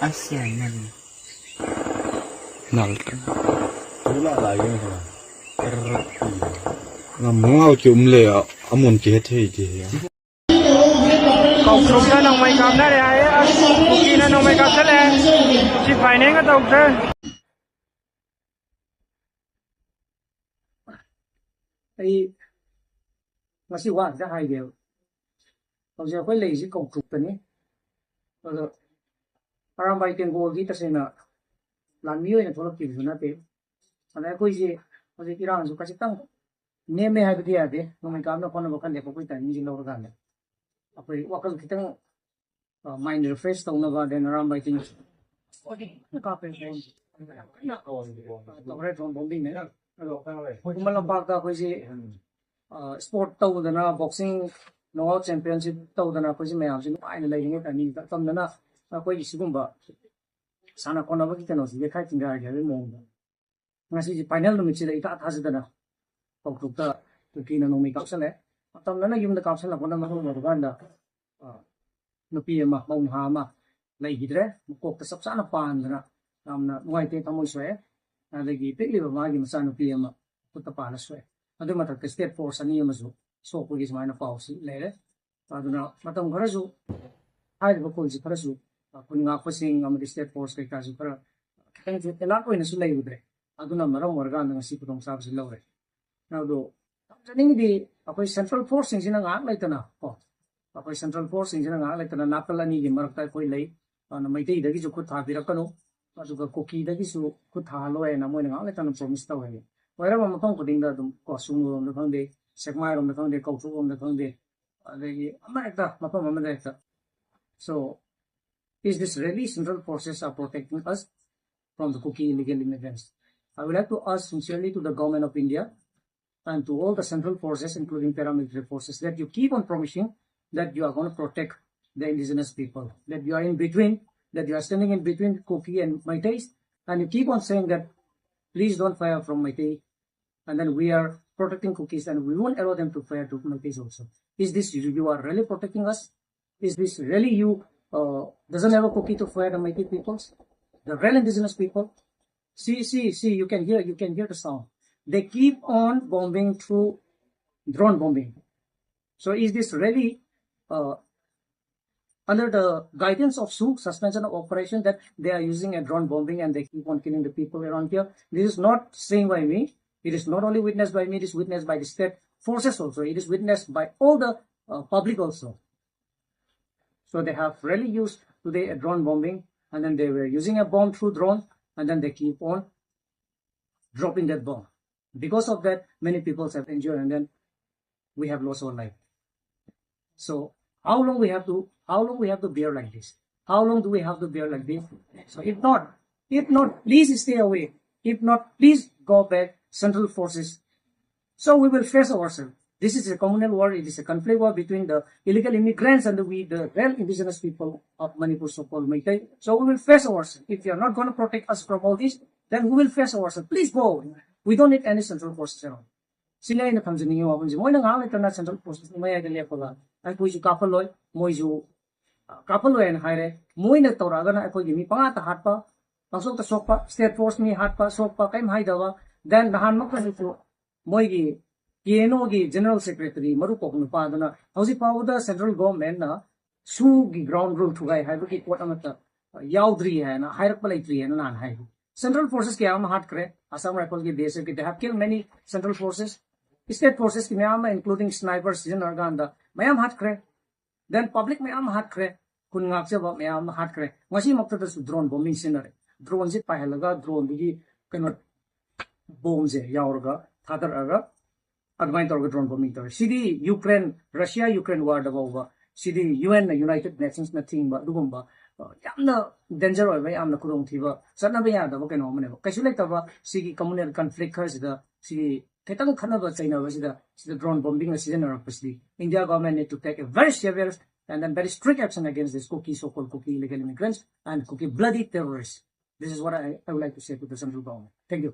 ASEAN man. Nalta. Wala lagi na sila. Mga chumle amon ke the je ya. Koutruk na nong may kam na rin ay kuki na nong may kam sa le si Paine nga tawag sa ay ngasi wa sa hai deu tawag siya ko'y lazy Koutruk ta ni parang ba itin ko kita sa na lamiyo na tolak kiso na pe ana ko'y si kasi kirang so kasi tang neme hai bidi ade nong may kam na kono bakan de ko ko'y tan ni lo ka na apoy wakal kitang mind refresh tawnaga then around by things okay nakape phone tawre from bombing na kumalambak ta ko si sport tawdana boxing knockout championship tawdana ko si mayam si ai na lai ani tamdana ko isigumba sana kona ba kitano si khai tinga ga mo ngasi si final numit sila ita thasdana Koutruk ta kina no may kapsale tamdana yum da kapsal na kona mahul mo ganda nupi ama maung hama lai gidre mukok ta sapsa na pandana namna nuai te tamoy swe adagi pekli ba magi masa nupi ama putta pala swe adu matak state force ani ama so ko gis mana pausi lele aduna matam garasu ai ba ko ji garasu kun nga pasing ama state force kai kasu para kan ju ela ko ina su lai udre aduna maram warga na si putong sab si lawre now do janing di ako'y central force sing sinangak lai tana ako'y central force sing sinangak lai tana napal ani gi marakta ko'y lai na may day dagi su kut habirakano aduga koki dagi su kut halo ay na mo nga lai tana promise taw ay wala ma mapang kuding da dum ko sungo na thangde sekmai rom na thangde Koutruk rom na thangde adagi ama ekta mapang mamada ekta so is this really central forces are protecting us from the Kuki illegal immigrants? I would like to ask sincerely to the government of India and to all the central forces, including paramilitary forces, that you keep on promising that you are going to protect the indigenous people, that you are in between, that you are standing in between Kuki and Meiteis, and you keep on saying that please don't fire from Meitei, and then we are protecting Kukis and we won't allow them to fire to Meiteis also. Is this you are really protecting us? Is this really you doesn't have a Kuki to fire the Meitei peoples, the real indigenous people? See, you can hear the sound. They keep on bombing through drone bombing. So is this really under the guidance of SU, suspension of operation, that they are using a drone bombing and they keep on killing the people around here? This is not seen by me. It is not only witnessed by me, it is witnessed by the state forces also. It is witnessed by all the public also. So they have really used today a drone bombing, and then they were using a bomb through drone, and then they keep on dropping that bomb. Because of that, many people have injured, and then we have lost our life. So how long we have to bear like this? How long do we have to bear like this? So if not, please stay away. If not, please go back, central forces. So we will face ourselves. This is a communal war. It is a conflict war between the illegal immigrants and the real indigenous people of Manipur, so-called Meitei. So we will face ourselves. If you are not going to protect us from all this, then we will face ourselves. Please go. We don't need any central forces around. Sila ay nakamsanin yung wapon siya. Mo'y nangalit na central forces ni Maya Galia ko lang. Ay ko'y si kapaloy, mo'y si kapaloy na hayre. Mo'y nagtawraga na ako'y gimi. Pangata hat pa. Pangsok ta sok pa. State force ni hat pa. Sok pa. Kay mahay dawa. Then nahanmak na ito. Mo'y gi Kieno gi General Secretary marupok na pa na. Howsi pa the central government na su gi ground rule thugay hay ki kot amata yaudri hai na hayrak palay tri hai na nan hai. Central forces kya am hat kare Assam Rifles ki base ki they have killed many central forces. State forces ki mayam including snipers jin arganda mayam hat kare. Then public mayam hat kare kun ngak se ba mayam hat kare. Ngasi makta da su drone bombing sinare. Drone se pa halaga drone gi kanot bomb se yaurga thadar aga advain torga drone bombing tor. Sidi Russia Ukraine war da ba. Sidi UN United Nations na thing ba dugumba. Yamna danger oi ba yamna kudong thiba satna ba ya da ba keno mane ba kaisu lai ta ba sigi communal conflict khar sida sigi ketang khana ba China ba sida drone bombing na season or pasli India government need to take a very severe and then very strict action against this so-called Kuki illegal immigrants and Kuki bloody terrorists. This is what I would like to say to the central government. Thank you.